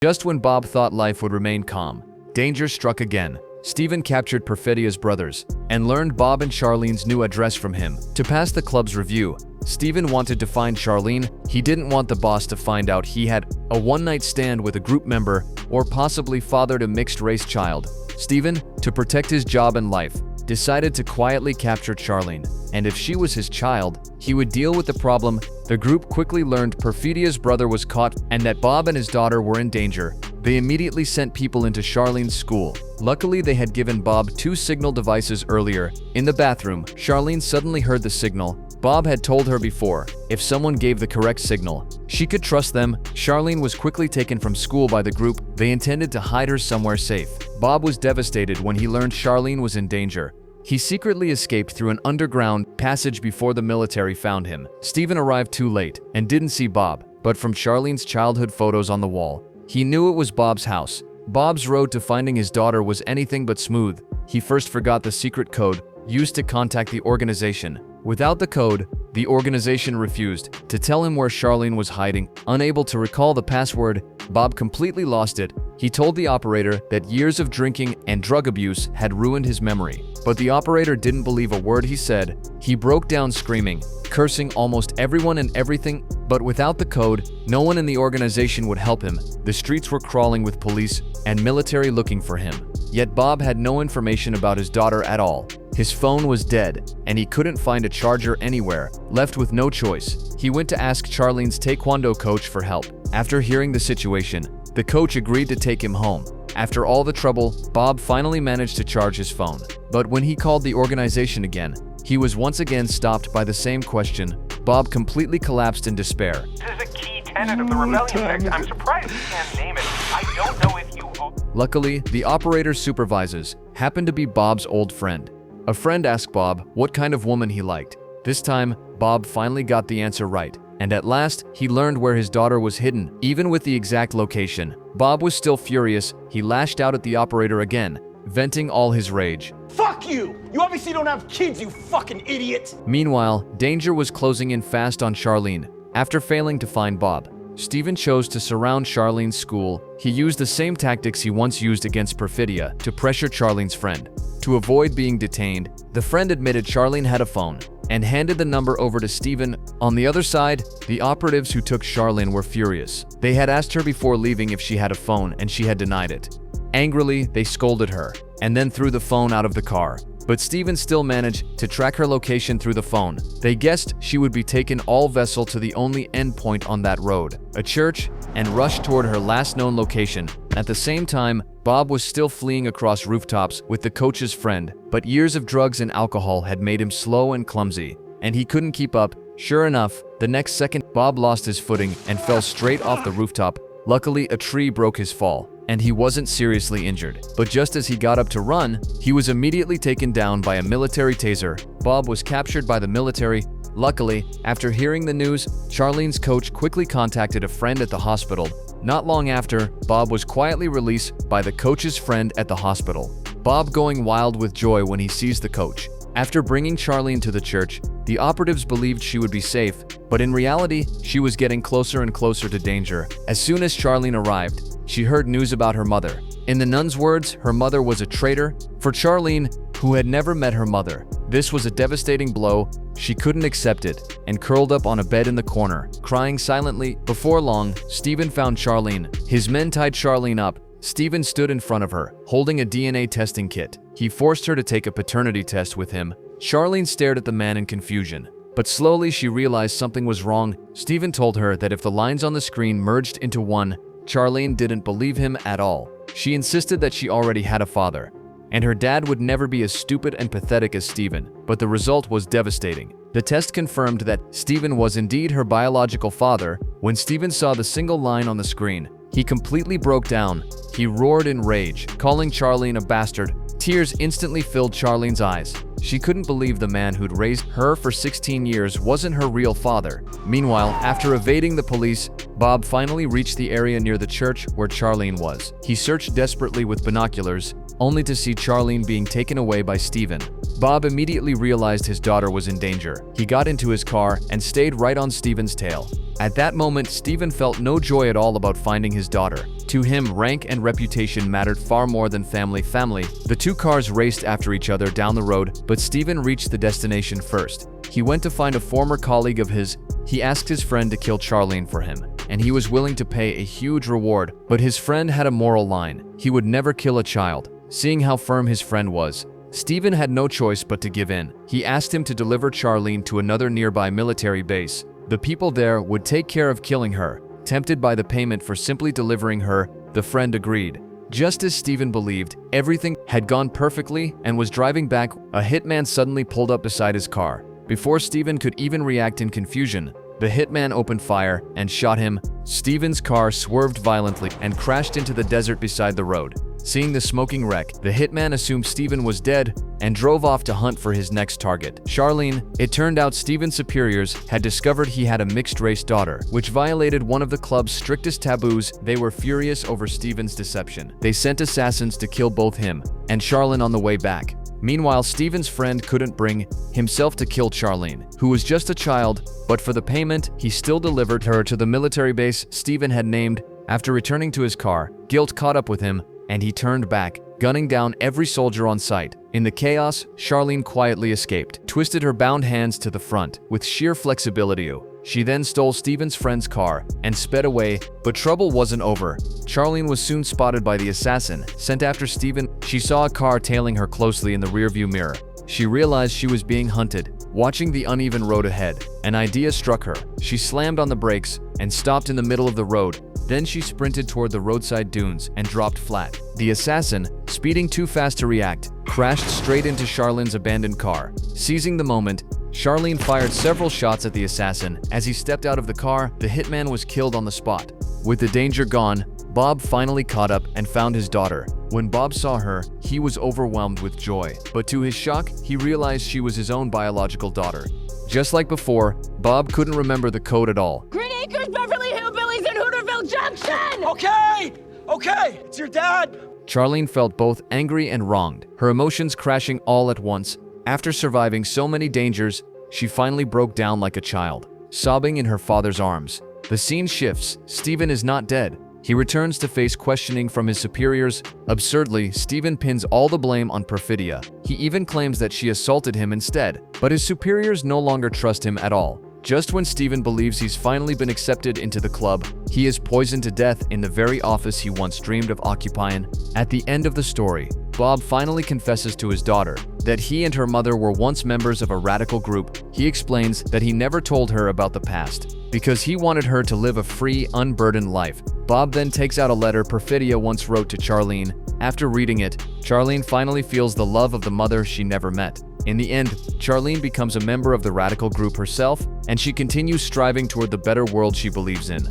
Just when Bob thought life would remain calm, danger struck again. Steven captured Perfidia's brothers and learned Bob and Charlene's new address from him. To pass the club's review, Steven wanted to find Charlene. He didn't want the boss to find out he had a one-night stand with a group member or possibly fathered a mixed-race child. Steven, to protect his job and life, decided to quietly capture Charlene, and if she was his child, he would deal with the problem. The group quickly learned Perfidia's brother was caught and that Bob and his daughter were in danger. They immediately sent people into Charlene's school. Luckily, they had given Bob 2 signal devices earlier. In the bathroom, Charlene suddenly heard the signal. Bob had told her before, if someone gave the correct signal, she could trust them. Charlene was quickly taken from school by the group. They intended to hide her somewhere safe. Bob was devastated when he learned Charlene was in danger. He secretly escaped through an underground passage before the military found him. Steven arrived too late and didn't see Bob, but from Charlene's childhood photos on the wall, he knew it was Bob's house. Bob's road to finding his daughter was anything but smooth. He first forgot the secret code used to contact the organization. Without the code, the organization refused to tell him where Charlene was hiding. Unable to recall the password, Bob completely lost it. He told the operator that years of drinking and drug abuse had ruined his memory, but the operator didn't believe a word he said. He broke down screaming, cursing almost everyone and everything, but without the code, no one in the organization would help him. The streets were crawling with police and military looking for him. Yet Bob had no information about his daughter at all. His phone was dead, and he couldn't find a charger anywhere. Left with no choice, he went to ask Charlene's taekwondo coach for help. After hearing the situation, the coach agreed to take him home. After all the trouble, Bob finally managed to charge his phone. But when he called the organization again, he was once again stopped by the same question. Bob completely collapsed in despair. This is a key tenet of the rebellion sect. I'm surprised you can't name it. I don't know if you... Luckily, the operator's supervisors happened to be Bob's old friend. A friend asked Bob what kind of woman he liked. This time, Bob finally got the answer right, and at last, he learned where his daughter was hidden, even with the exact location. Bob was still furious. He lashed out at the operator again, venting all his rage. Fuck you! You obviously don't have kids, you fucking idiot! Meanwhile, danger was closing in fast on Charlene. After failing to find Bob, Steven chose to surround Charlene's school. He used the same tactics he once used against Perfidia to pressure Charlene's friend. To avoid being detained, the friend admitted Charlene had a phone and handed the number over to Steven. On the other side, the operatives who took Charlene were furious. They had asked her before leaving if she had a phone, and she had denied it. Angrily, they scolded her and then threw the phone out of the car. But Steven still managed to track her location through the phone. They guessed she would be taken all vessel to the only endpoint on that road, a church, and rushed toward her last known location. At the same time, Bob was still fleeing across rooftops with the coach's friend, but years of drugs and alcohol had made him slow and clumsy, and he couldn't keep up. Sure enough, the next second, Bob lost his footing and fell straight off the rooftop. Luckily, a tree broke his fall, and he wasn't seriously injured. But just as he got up to run, he was immediately taken down by a military taser. Bob was captured by the military. Luckily, after hearing the news, Charlene's coach quickly contacted a friend at the hospital. Not long after, Bob was quietly released by the coach's friend at the hospital. Bob going wild with joy when he sees the coach. After bringing Charlene to the church, the operatives believed she would be safe, but in reality, she was getting closer and closer to danger. As soon as Charlene arrived, she heard news about her mother. In the nun's words, her mother was a traitor. For Charlene, who had never met her mother, this was a devastating blow. She couldn't accept it and curled up on a bed in the corner, crying silently. Before long, Steven found Charlene. His men tied Charlene up. Steven stood in front of her, holding a DNA testing kit. He forced her to take a paternity test with him. Charlene stared at the man in confusion, but slowly she realized something was wrong. Steven told her that if the lines on the screen merged into one, Charlene didn't believe him at all. She insisted that she already had a father, and her dad would never be as stupid and pathetic as Steven, but the result was devastating. The test confirmed that Steven was indeed her biological father. When Steven saw the single line on the screen, he completely broke down. He roared in rage, calling Charlene a bastard. Tears instantly filled Charlene's eyes. She couldn't believe the man who'd raised her for 16 years wasn't her real father. Meanwhile, after evading the police, Bob finally reached the area near the church where Charlene was. He searched desperately with binoculars, only to see Charlene being taken away by Steven. Bob immediately realized his daughter was in danger. He got into his car and stayed right on Steven's tail. At that moment, Steven felt no joy at all about finding his daughter. To him, rank and reputation mattered far more than family. The two cars raced after each other down the road, but Steven reached the destination first. He went to find a former colleague of his. He asked his friend to kill Charlene for him, and he was willing to pay a huge reward, but his friend had a moral line. He would never kill a child. Seeing how firm his friend was, Steven had no choice but to give in. He asked him to deliver Charlene to another nearby military base. The people there would take care of killing her. Tempted by the payment for simply delivering her, the friend agreed. Just as Steven believed, everything had gone perfectly and was driving back, a hitman suddenly pulled up beside his car. Before Steven could even react in confusion, the hitman opened fire and shot him. Steven's car swerved violently and crashed into the desert beside the road. Seeing the smoking wreck, the hitman assumed Steven was dead and drove off to hunt for his next target, Charlene. It turned out Steven's superiors had discovered he had a mixed-race daughter, which violated one of the club's strictest taboos. They were furious over Steven's deception. They sent assassins to kill both him and Charlene on the way back. Meanwhile, Steven's friend couldn't bring himself to kill Charlene, who was just a child, but for the payment, he still delivered her to the military base Steven had named. After returning to his car, guilt caught up with him, and he turned back, gunning down every soldier on sight. In the chaos, Charlene quietly escaped, twisted her bound hands to the front with sheer flexibility. She then stole Steven's friend's car and sped away, but trouble wasn't over. Charlene was soon spotted by the assassin, sent after Steven. She saw a car tailing her closely in the rearview mirror. She realized she was being hunted. Watching the uneven road ahead, an idea struck her. She slammed on the brakes and stopped in the middle of the road. Then she sprinted toward the roadside dunes and dropped flat. The assassin, speeding too fast to react, crashed straight into Charlene's abandoned car. Seizing the moment, Charlene fired several shots at the assassin. As he stepped out of the car, the hitman was killed on the spot. With the danger gone, Bob finally caught up and found his daughter. When Bob saw her, he was overwhelmed with joy. But to his shock, he realized she was his own biological daughter. Just like before, Bob couldn't remember the code at all. Green Acres, Beverly Hillbillies, and Hooterville Junction! Okay, it's your dad. Charlene felt both angry and wronged, her emotions crashing all at once. After surviving so many dangers, she finally broke down like a child, sobbing in her father's arms. The scene shifts. Steven is not dead. He returns to face questioning from his superiors. Absurdly, Steven pins all the blame on Perfidia. He even claims that she assaulted him instead, but his superiors no longer trust him at all. Just when Steven believes he's finally been accepted into the club, he is poisoned to death in the very office he once dreamed of occupying. At the end of the story, Bob finally confesses to his daughter that he and her mother were once members of a radical group. He explains that he never told her about the past because he wanted her to live a free, unburdened life. Bob then takes out a letter Perfidia once wrote to Charlene. After reading it, Charlene finally feels the love of the mother she never met. In the end, Charlene becomes a member of the radical group herself, and she continues striving toward the better world she believes in.